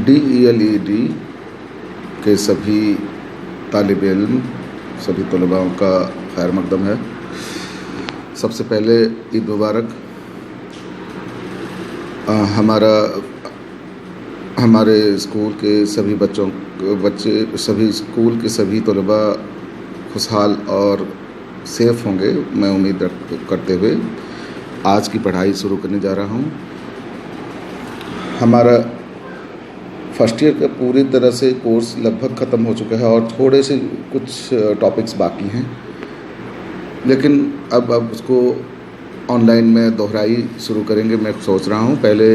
DELED کے سبھی طالب علم، سبھی طلباء کا خیر مقدم ہے۔ سب سے پہلے عید مبارک۔ ہمارے اسکول کے سبھی سبھی اسکول کے سبھی طلباء خوشحال اور سیف ہوں گے، میں امید کرتے ہوئے آج کی پڑھائی شروع کرنے جا رہا ہوں۔ ہمارا فرسٹ ایئر کا پوری طرح سے کورس لگ بھگ ختم ہو چکا ہے اور تھوڑے سے کچھ ٹاپکس باقی ہیں، لیکن اب اس کو آن لائن میں دہرائی شروع کریں گے۔ میں سوچ رہا ہوں پہلے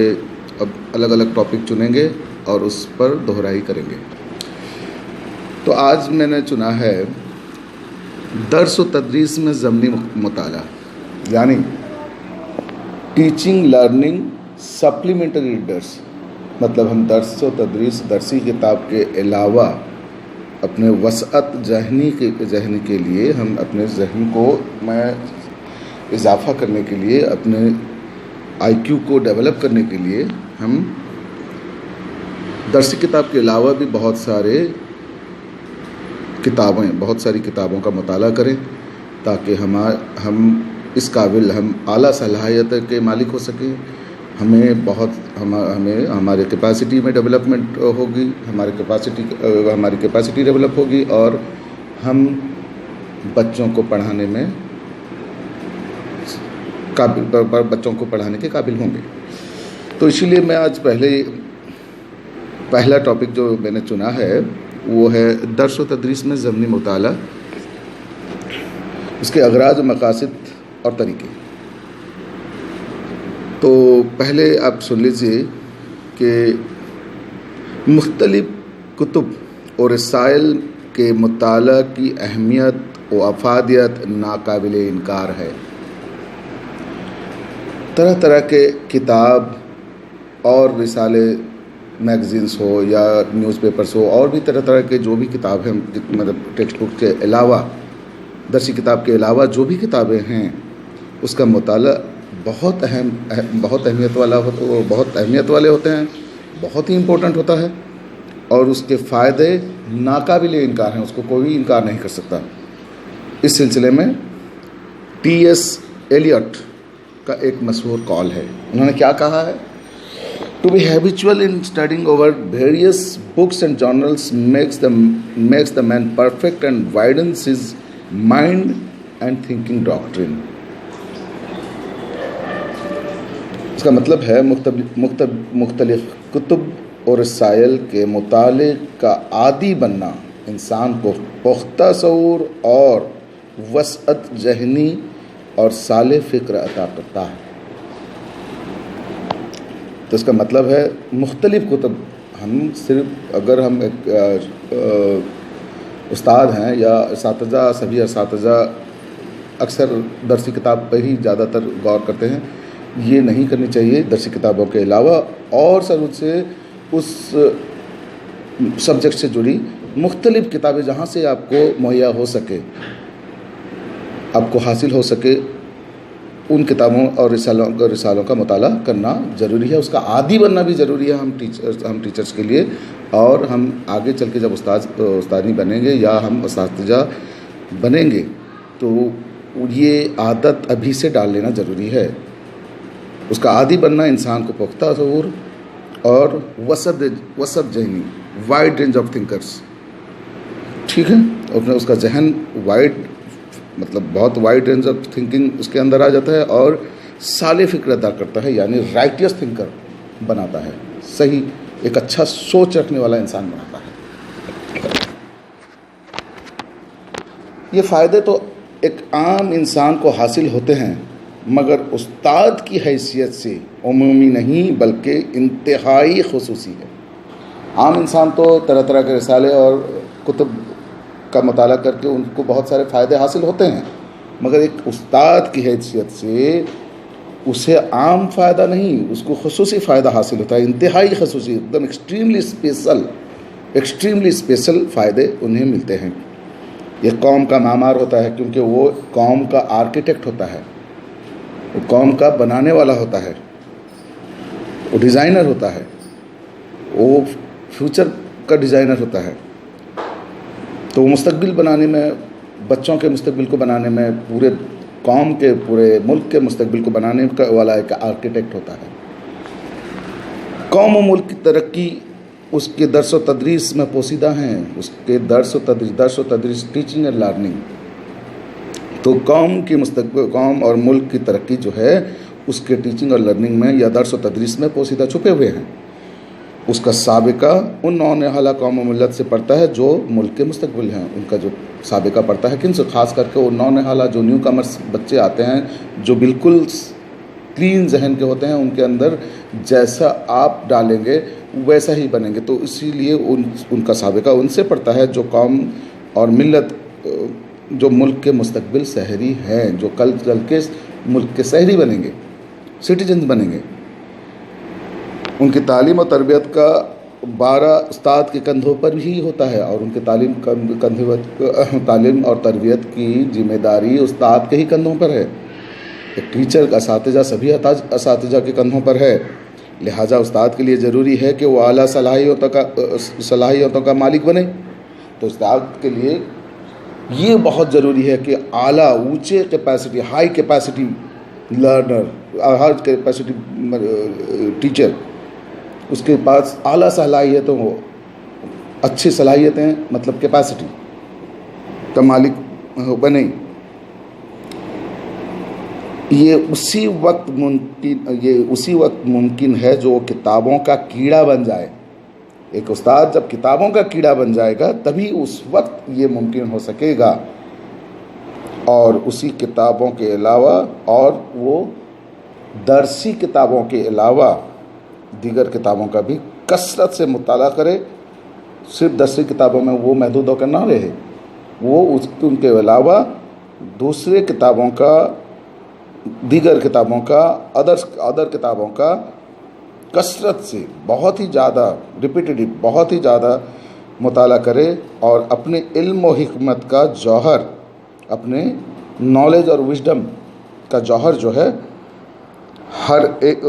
اب الگ الگ ٹاپک چنیں گے اور اس پر دہرائی کریں گے۔ تو آج میں نے چنا ہے درس و تدریس میں ضمنی مطالعہ، یعنی ٹیچنگ لرننگ سپلیمنٹری ریڈرس۔ مطلب ہم درس و تدریس درسی کتاب کے علاوہ اپنے وسعت ذہنی کے لیے، ہم اپنے ذہن کو اضافہ کرنے کے لیے، اپنے IQ کو ڈیولپ کرنے کے لیے ہم درسی کتاب کے علاوہ بھی بہت ساری کتابوں کا مطالعہ کریں، تاکہ ہم اس قابل، ہم اعلیٰ صلاحیت کے مالک ہو سکیں۔ ہمارے کیپیسٹی میں ڈیولپمنٹ ہوگی، ہماری کیپیسٹی ڈیولپ ہوگی اور ہم بچوں کو پڑھانے کے قابل ہوں گے۔ تو اسی لیے میں آج پہلا ٹاپک جو میں نے چنا ہے وہ ہے درس و تدریس میں ضمنی مطالعہ، اس کے اغراض، مقاصد اور طریقے۔ تو پہلے آپ سن لیجیے کہ مختلف کتب اور رسائل کے مطالعہ کی اہمیت و افادیت ناقابل انکار ہے۔ طرح طرح کے کتاب اور رسالے، میگزینس ہو یا نیوز پیپرس ہو، اور بھی طرح طرح کے جو بھی کتاب ہیں، مطلب ٹیکسٹ بک کے علاوہ، درسی کتاب کے علاوہ جو بھی کتابیں ہیں، اس کا مطالعہ بہت اہمیت والے ہوتے ہیں، بہت ہی امپورٹنٹ ہوتا ہے، اور اس کے فائدے ناقابل انکار ہیں، اس کو کوئی انکار نہیں کر سکتا۔ اس سلسلے میں T.S. Eliot کا ایک مشہور قول ہے۔ انہوں نے کیا کہا ہے؟ To be habitual in studying over various books and journals makes the man perfect and widens his mind and thinking doctrine۔ اس کا مطلب ہے مختلف کتب اور رسائل کے مطالعے کا عادی بننا انسان کو پختہ شعور اور وسعت ذہنی اور صالح فکر عطا کرتا ہے۔ تو اس کا مطلب ہے مختلف کتب، ہم صرف اگر ہم ایک استاد ہیں یا سبھی اساتذہ اکثر درسی کتاب پہ ہی زیادہ تر غور کرتے ہیں، یہ نہیں کرنی چاہیے۔ درسی کتابوں کے علاوہ اور سے اس سبجیکٹ سے جڑی مختلف کتابیں جہاں سے آپ کو مہیا ہو سکے، آپ کو حاصل ہو سکے، ان کتابوں اور رسالوں کا مطالعہ کرنا ضروری ہے۔ اس کا عادی بننا بھی ضروری ہے ہم ٹیچرز کے لیے، اور ہم آگے چل کے جب استادی بنیں گے یا ہم اساتذہ بنیں گے تو یہ عادت ابھی سے ڈال لینا ضروری ہے۔ اس کا عادی بننا انسان کو پختہ شعور اور وسعت ذہنی، وائڈ رینج آف تھنکرس، ٹھیک ہے، اس کا ذہن مطلب بہت وائڈ رینج آف تھنکنگ اس کے اندر آ جاتا ہے، اور صالح فکر ادا کرتا ہے، یعنی رائٹیس تھنکر بناتا ہے، صحیح ایک اچھا سوچ رکھنے والا انسان بناتا ہے۔ یہ فائدے تو ایک عام انسان کو حاصل ہوتے ہیں، مگر استاد کی حیثیت سے عمومی نہیں بلکہ انتہائی خصوصی ہے۔ عام انسان تو طرح طرح کے رسالے اور کتب کا مطالعہ کر کے ان کو بہت سارے فائدے حاصل ہوتے ہیں، مگر ایک استاد کی حیثیت سے اسے عام فائدہ نہیں، اس کو خصوصی فائدہ حاصل ہوتا ہے، انتہائی خصوصی، ایک دم ایکسٹریملی اسپیشل فائدے انہیں ملتے ہیں۔ یہ قوم کا معمار ہوتا ہے، کیونکہ وہ قوم کا آرکیٹیکٹ ہوتا ہے، وہ قوم کا بنانے والا ہوتا ہے، وہ ڈیزائنر ہوتا ہے، وہ فیوچر کا ڈیزائنر ہوتا ہے، تو وہ مستقبل بنانے میں، بچوں کے مستقبل کو بنانے میں، پورے قوم کے، پورے ملک کے مستقبل کو بنانے والا ایک آرکیٹیکٹ ہوتا ہے۔ قوم و ملک کی ترقی اس کے درس و تدریس میں پوشیدہ ہیں، اس کے درس و تدریس ٹیچنگ اینڈ لرننگ۔ تو قوم اور ملک کی ترقی جو ہے اس کے ٹیچنگ اور لرننگ میں یا درس و تدریس میں پوشیدہ چھپے ہوئے ہیں۔ اس کا سابقہ ان نونہالہ قوم و ملت سے پڑتا ہے جو ملک کے مستقبل ہیں، ان کا جو سابقہ پڑتا ہے کن سے؟ خاص کر کے وہ نونہالہ جو نیو کمرس بچے آتے ہیں، جو بالکل کلین ذہن کے ہوتے ہیں، ان کے اندر جیسا آپ ڈالیں گے ویسا ہی بنیں گے۔ تو اسی لیے ان کا سابقہ ان سے پڑتا ہے جو قوم اور ملت، جو ملک کے مستقبل شہری ہیں، جو کل کے ملک کے شہری بنیں گے، سٹیزنز بنیں گے۔ ان کی تعلیم اور تربیت کا بارہ استاد کے کندھوں پر ہی ہوتا ہے، اور ان کے تعلیم اور تربیت کی ذمہ داری استاد کے ہی کندھوں پر ہے۔ ایک ٹیچر کا اساتذہ سبھی اساتذہ کے کندھوں پر ہے، لہٰذا استاد کے لیے ضروری ہے کہ وہ اعلیٰ صلاحیتوں کا مالک بنے۔ تو استاد کے لیے یہ بہت ضروری ہے کہ اعلیٰ، اونچے capacity, high capacity learner, high capacity teacher, اس کے پاس اعلیٰ صلاحیتوں ہو، اچھی صلاحیتیں مطلب کیپیسٹی کا مالک بنے۔ یہ اسی وقت ممکن ہے جو کتابوں کا کیڑا بن جائے۔ ایک استاد جب کتابوں کا کیڑا بن جائے گا تبھی اس وقت یہ ممکن ہو سکے گا، اور اسی کتابوں کے علاوہ، اور وہ درسی کتابوں کے علاوہ دیگر کتابوں کا بھی کثرت سے مطالعہ کرے۔ صرف درسی کتابوں میں وہ محدود ہو کر نہ رہے، وہ ان کے علاوہ دوسرے کتابوں کا، دیگر کتابوں کا، ادر کتابوں کا کثرت سے بہت ہی زیادہ ریپیٹیٹو، بہت ہی زیادہ مطالعہ کرے، اور اپنے علم و حکمت کا جوہر، اپنے نالج اور وژڈم کا جوہر جو ہے، ہر ایک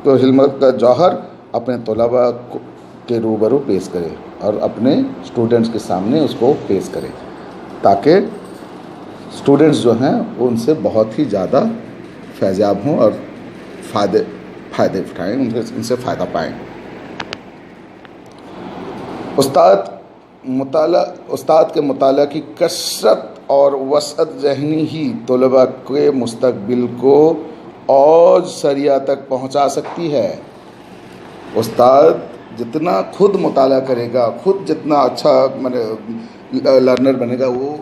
علم کا جوہر اپنے طلباء کے روبرو پیش کرے، اور اپنے اسٹوڈنٹس کے سامنے اس کو پیش کرے، تاکہ اسٹوڈنٹس جو ہیں وہ ان سے بہت ہی زیادہ فیضیاب ہوں اور فائدے اٹھائیں، ان سے فائدہ پائیں۔ استاد کے مطالعہ کی کثرت اور وسعت ذہنی ہی طلباء کے مستقبل کو اوج سریہ تک پہنچا سکتی ہے۔ استاد جتنا خود مطالعہ کرے گا، خود جتنا اچھا لرنر بنے گا، وہ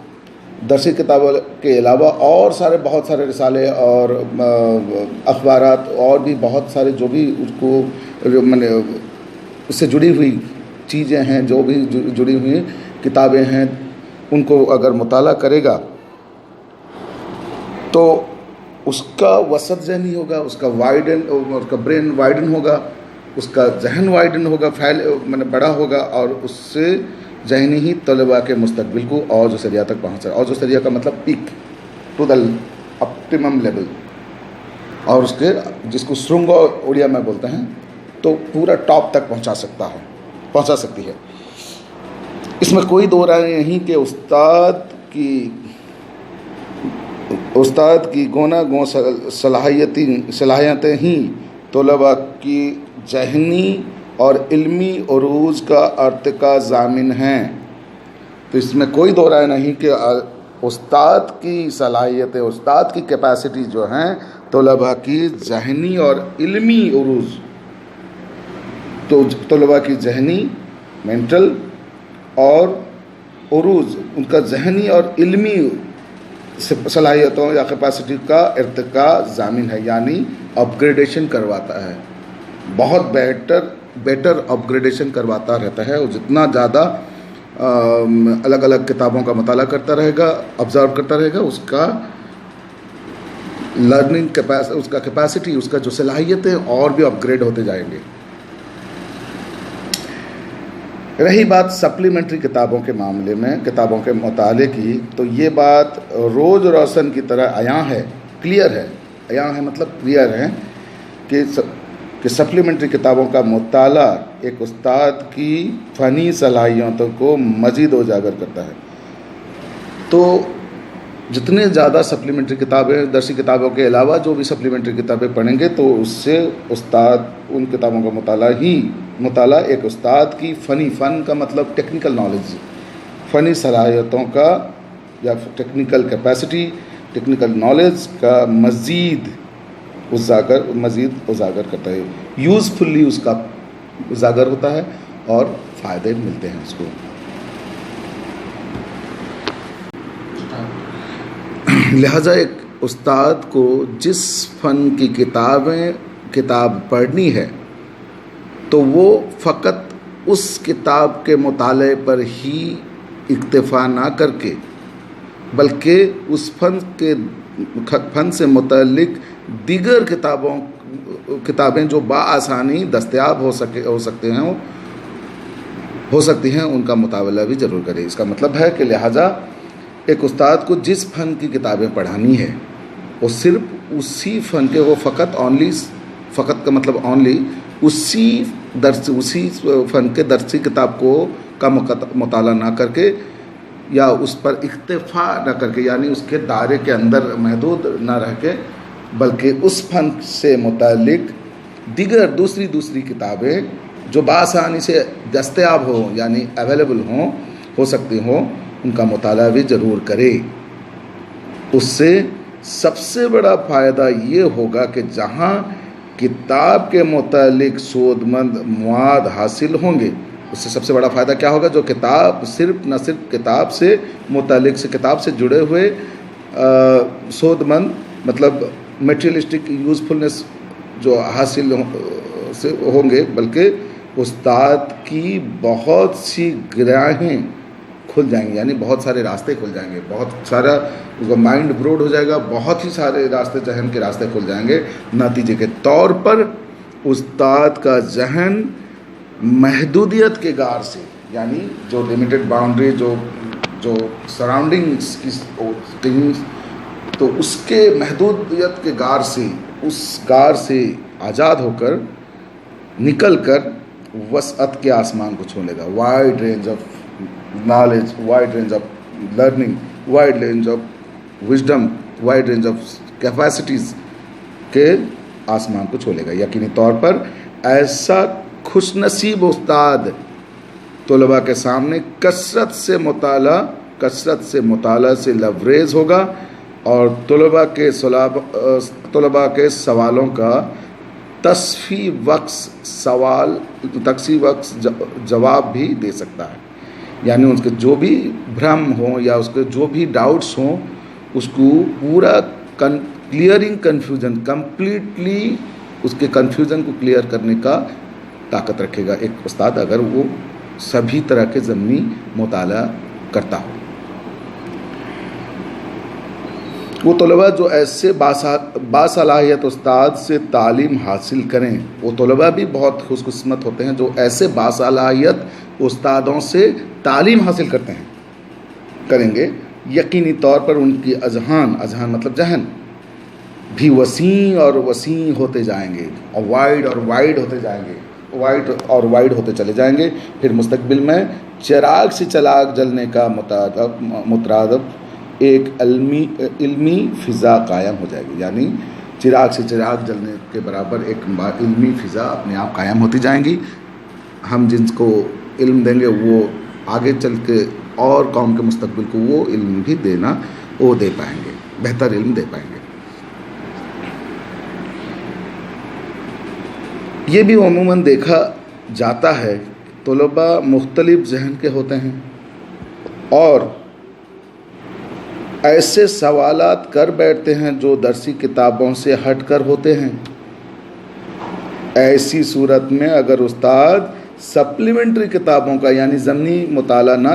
درسی کتابوں کے علاوہ اور بہت سارے رسالے اور اخبارات اور بھی بہت سارے جو بھی اس کو اس سے جڑی ہوئی چیزیں ہیں، جو بھی جڑی ہوئی کتابیں ہیں، ان کو اگر مطالعہ کرے گا تو اس کا وسعت ذہنی ہوگا، اس کا برین وائڈن ہوگا، اس کا ذہن وائڈن ہوگا، بڑا ہوگا، اور اس سے ذہنی ہی طلباء کے مستقبل کو اوج سریہ تک پہنچا۔ اوج سریہ کا مطلب peak, to the optimum level, اور اس کے جس کو سرنگو اڑیا میں بولتے ہیں، تو پورا ٹاپ تک پہنچا سکتی ہے۔ اس میں کوئی دو رائے نہیں کہ استاد کی گوناگوں صلاحیتیں ہی طلباء کی ذہنی اور علمی عروج کا ارتقاء ضامن ہیں۔ تو اس میں کوئی دو رائے نہیں کہ استاد کی صلاحیتیں، استاد کی کیپیسٹی جو ہیں طلباء کی ذہنی اور علمی عروج، تو طلباء کی ذہنی مینٹل اور عروج، ان کا ذہنی اور علمی صلاحیتوں یا کیپیسٹی کا ارتقاء ضامن ہے، یعنی اپ گریڈیشن کرواتا ہے، بہت بیٹر اپ گریڈیشن کرواتا رہتا ہے۔ اور جتنا زیادہ الگ الگ کتابوں کا مطالعہ کرتا رہے گا، آبزرو کرتا رہے گا، اس کا لرننگ کیپیسٹی، اس کا کیپیسٹی، اس کا جو صلاحیتیں اور بھی اپ گریڈ ہوتے جائیں گے۔ رہی بات سپلیمنٹری کتابوں کے معاملے میں، کتابوں کے مطالعے کی، تو یہ بات روز روشن کی طرح عیاں ہے، کلیئر ہے، عیاں ہے مطلب کلیئر ہے کہ سپلیمنٹری کتابوں کا مطالعہ ایک استاد کی فنی صلاحیتوں کو مزید اجاگر کرتا ہے. تو جتنے زیادہ سپلیمنٹری کتابیں، درسی کتابوں کے علاوہ جو بھی سپلیمنٹری کتابیں پڑھیں گے تو اس سے استاد ان کتابوں کا مطالعہ ایک استاد کی فن کا مطلب ٹیکنیکل نالج، فنی صلاحیتوں کا یا ٹیکنیکل کیپیسٹی، ٹیکنیکل نالج کا مزید اجاگر کرتا ہے، یوزفلی اس کا اجاگر ہوتا ہے اور فائدے ملتے ہیں اس کو. لہذا ایک استاد کو جس فن کی کتاب پڑھنی ہے تو وہ فقط اس کتاب کے مطالعے پر ہی اکتفا نہ کر کے بلکہ اس فن سے متعلق دیگر کتابیں جو بآسانی دستیاب ہو سکتی ہیں ان کا مطالعہ بھی ضرور کرے. اس کا مطلب ہے کہ لہٰذا ایک استاد کو جس فن کی کتابیں پڑھانی ہے وہ صرف اسی فن کے، وہ فقط کا مطلب اونلی اسی فن کے درسی کتاب کا مطالعہ نہ کر کے یا اس پر اکتفا نہ کر کے، یعنی اس کے دائرے کے اندر محدود نہ رہ کے، بلکہ اس فن سے متعلق دیگر دوسری کتابیں جو بآسانی سے دستیاب ہوں یعنی اویلیبل ہو سکتی ہوں ان کا مطالعہ بھی ضرور کرے. اس سے سب سے بڑا فائدہ یہ ہوگا کہ جہاں کتاب کے متعلق سودمند مواد حاصل ہوں گے، اس سے سب سے بڑا فائدہ کیا ہوگا؟ جو کتاب نہ صرف کتاب سے متعلق کتاب سے جڑے ہوئے سودمند مطلب میٹیریلسٹک یوزفلنس جو حاصل ہوں گے، بلکہ استاد کی بہت سی گراہیں کھل جائیں گے، یعنی بہت سارے راستے کھل جائیں گے، بہت سارا اس کا مائنڈ براڈ ہو جائے گا، بہت ہی سارے راستے ذہن کے راستے کھل جائیں گے. نتیجے کے طور پر استاد کا ذہن محدودیت کے گار سے، یعنی جو لمیٹڈ باؤنڈری جو سراؤنڈنگس کی تو اس کے محدودیت کے گار سے آزاد ہو کر نکل کر وسعت کے آسمان کو چھو لے گا. Wide range of knowledge, wide range of learning, wide range of wisdom, wide range of capacities کے آسمان کو چھو لے گا. یقینی طور پر ایسا خوش نصیب استاد طلباء کے سامنے کثرت سے مطالعہ سے لبریز ہوگا اور طلباء کے سوالوں کا تصفی وقت جواب بھی دے سکتا ہے. یعنی اس کے جو بھی بھرم ہوں یا اس کے جو بھی ڈاؤٹس ہوں اس کو پورا کلیئرنگ کنفیوژن کمپلیٹلی اس کے کنفیوژن کو کلیئر کرنے کا طاقت رکھے گا ایک استاد اگر وہ سبھی طرح کے ضمنی مطالعہ کرتا ہو. وہ طلباء جو ایسے باصلاحیت استاد سے تعلیم حاصل کریں، وہ طلباء بھی بہت خوش قسمت ہوتے ہیں جو ایسے باصلاحیت استادوں سے تعلیم حاصل کریں گے. یقینی طور پر ان کی اذہان مطلب ذہن بھی وسیع ہوتے جائیں گے اور وائڈ ہوتے چلے جائیں گے. پھر مستقبل میں چراغ سے چراغ جلنے کا مترادف ایک علمی فضا قائم ہو جائے گی. یعنی چراغ سے چراغ جلنے کے برابر ایک علمی فضا اپنے آپ قائم ہوتی جائیں گی. ہم جن کو علم دیں گے وہ آگے چل کے اور قوم کے مستقبل کو وہ علم بھی دے پائیں گے، بہتر علم دے پائیں گے. یہ بھی عموماً دیکھا جاتا ہے طلباء مختلف ذہن کے ہوتے ہیں اور ایسے سوالات کر بیٹھتے ہیں جو درسی کتابوں سے ہٹ کر ہوتے ہیں. ایسی صورت میں اگر استاد سپلیمنٹری کتابوں کا یعنی ضمنی مطالعہ نہ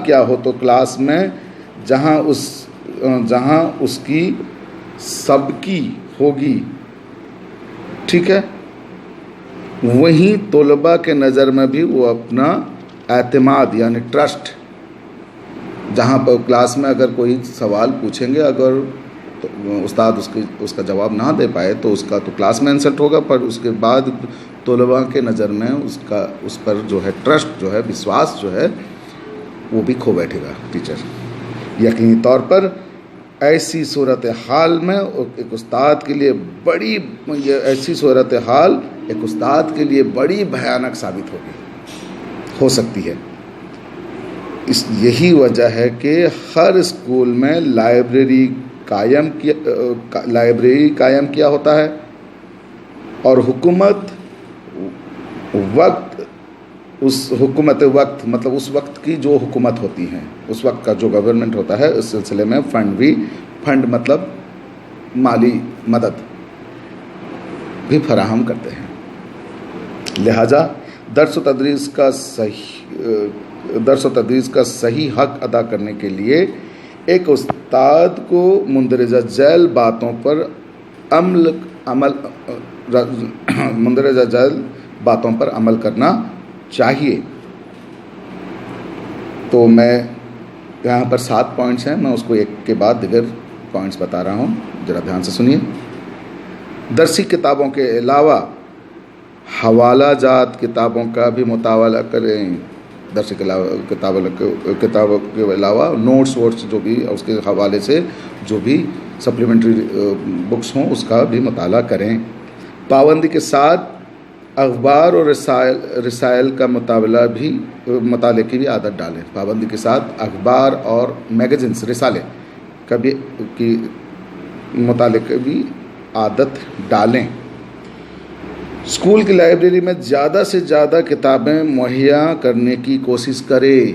کیا ہو تو کلاس میں جہاں اس کی سبکی ہوگی، ٹھیک ہے، وہیں طلباء کے نظر میں بھی وہ اپنا اعتماد یعنی ٹرسٹ، جہاں پر کلاس میں اگر کوئی سوال پوچھیں گے اگر تو استاد اس کا جواب نہ دے پائے تو اس کا تو کلاس میں انسلٹ ہوگا، پر اس کے بعد طلباء کے نظر میں اس پر جو ہے ٹرسٹ جو ہے، وشواس جو ہے، وہ بھی کھو بیٹھے گا ٹیچر۔ یقینی طور پر ایسی صورتحال میں ایک استاد کے لیے بڑی بھیانک ثابت ہو سکتی ہے۔ یہی وجہ ہے کہ ہر اسکول میں لائبریری قائم کیا ہوتا ہے، اور حکومت وقت مطلب اس وقت کی جو حکومت ہوتی ہیں، اس وقت کا جو گورنمنٹ ہوتا ہے، اس سلسلے میں فنڈ مطلب مالی مدد بھی فراہم کرتے ہیں۔ لہذا درس و تدریس کا صحیح حق ادا کرنے کے لیے ایک استاد کو مندرجہ ذیل باتوں پر عمل کرنا چاہیے۔ تو میں یہاں پر 7 پوائنٹس ہیں، میں اس کو ایک کے بعد دیگر پوائنٹس بتا رہا ہوں، ذرا دھیان سے سنیے۔ درسی کتابوں کے علاوہ حوالہ جات کتابوں کا بھی مطالعہ کریں۔ درسی کتابوں کے علاوہ نوٹس جو بھی اس کے حوالے سے جو بھی سپلیمنٹری بکس ہوں اس کا بھی مطالعہ کریں۔ پابندی کے ساتھ اخبار اور رسائل کا مطالعے کی بھی عادت ڈالیں۔ پابندی کے ساتھ اخبار اور میگزینس، رسالے کی مطالعے کی بھی عادت ڈالیں۔ اسکول کی لائبریری میں زیادہ سے زیادہ کتابیں مہیا کرنے کی کوشش کرے۔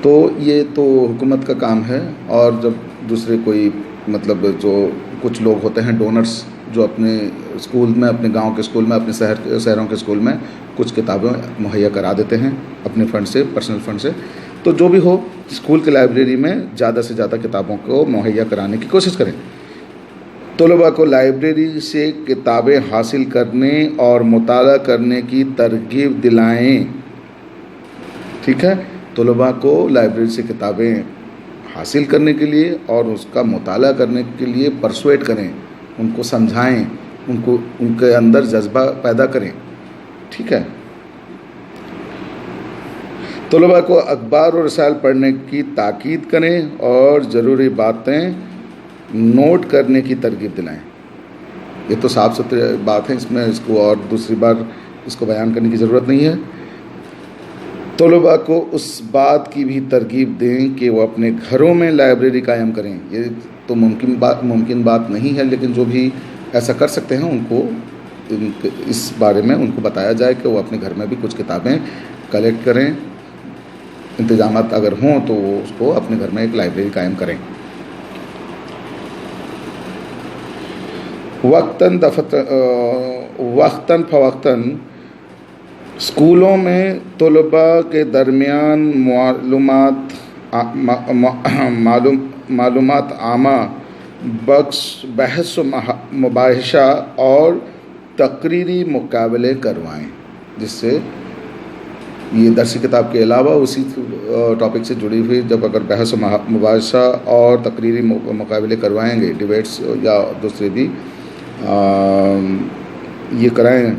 تو یہ تو حکومت کا کام ہے، اور جب دوسرے کوئی مطلب جو کچھ لوگ ہوتے ہیں ڈونرز، جو اپنے اسکول میں، اپنے گاؤں کے اسکول میں، اپنے شہروں کے اسکول میں کچھ کتابیں مہیا کرا دیتے ہیں اپنے فنڈ سے، پرسنل فنڈ سے۔ تو جو بھی ہو، اسکول کی لائبریری میں زیادہ سے زیادہ کتابوں کو مہیا کرانے کی کوشش کریں۔ طلباء کو لائبریری سے کتابیں حاصل کرنے اور مطالعہ کرنے کی ترغیب دلائیں۔ ٹھیک ہے، طلباء کو لائبریری سے کتابیں حاصل کرنے کے لیے اور اس کا مطالعہ کرنے کے لیے پرسویٹ کریں، ان کو سمجھائیں، ان کے اندر جذبہ پیدا کریں۔ ٹھیک ہے، طلباء کو اخبار اور رسائل پڑھنے کی تاکید کریں اور ضروری باتیں نوٹ کرنے کی ترغیب دلائیں۔ یہ تو صاف ستھری بات ہے، اس کو اور دوسری بار اس کو بیان کرنے کی ضرورت نہیں ہے۔ طلباء کو اس بات کی بھی ترغیب دیں کہ وہ اپنے گھروں میں لائبریری قائم کریں۔ یہ تو ممکن بات نہیں ہے، لیکن جو بھی ایسا کر سکتے ہیں ان کو اس بارے میں ان کو بتایا جائے کہ وہ اپنے گھر میں بھی کچھ کتابیں کلیکٹ کریں۔ انتظامات اگر ہوں تو وہ اس کو اپنے گھر میں ایک لائبریری قائم کریں۔ وقتاً فوقتاً اسکولوں میں طلباء کے درمیان معلومات عامہ، بحث و مباحثہ اور تقریری مقابلے کروائیں، جس سے یہ درسی کتاب کے علاوہ اسی ٹاپک سے جڑی ہوئی جب اگر بحث و مباحثہ اور تقریری مقابلے کروائیں گے، ڈیبیٹس یا دوسرے بھی یہ کرائیں،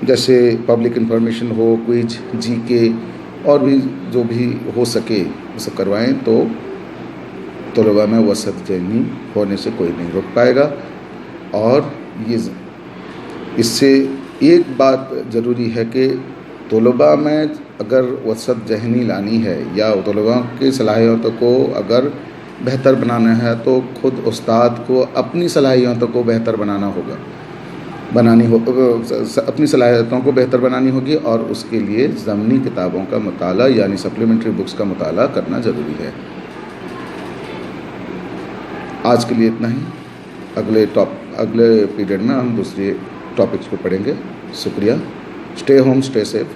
جیسے پبلک انفارمیشن ہو، کوئز، جی کے اور بھی جو بھی ہو سکے وہ سب کروائیں، تو طلباء میں وسعت ذہنی ہونے سے کوئی نہیں روک پائے گا۔ اور اس سے ایک بات ضروری ہے کہ طلباء میں اگر وسعت ذہنی لانی ہے یا طلباء کی صلاحیتوں کو اگر بہتر بنانا ہے تو خود استاد کو اپنی صلاحیتوں کو بہتر اپنی صلاحیتوں کو بہتر بنانی ہوگی، اور اس کے لیے ضمنی کتابوں کا مطالعہ یعنی سپلیمنٹری بکس کا مطالعہ کرنا ضروری ہے۔ آج کے لیے اتنا ہی، اگلے پیریڈ میں ہم دوسرے ٹاپکس کو پڑھیں گے۔ شکریہ۔ Stay home, stay safe.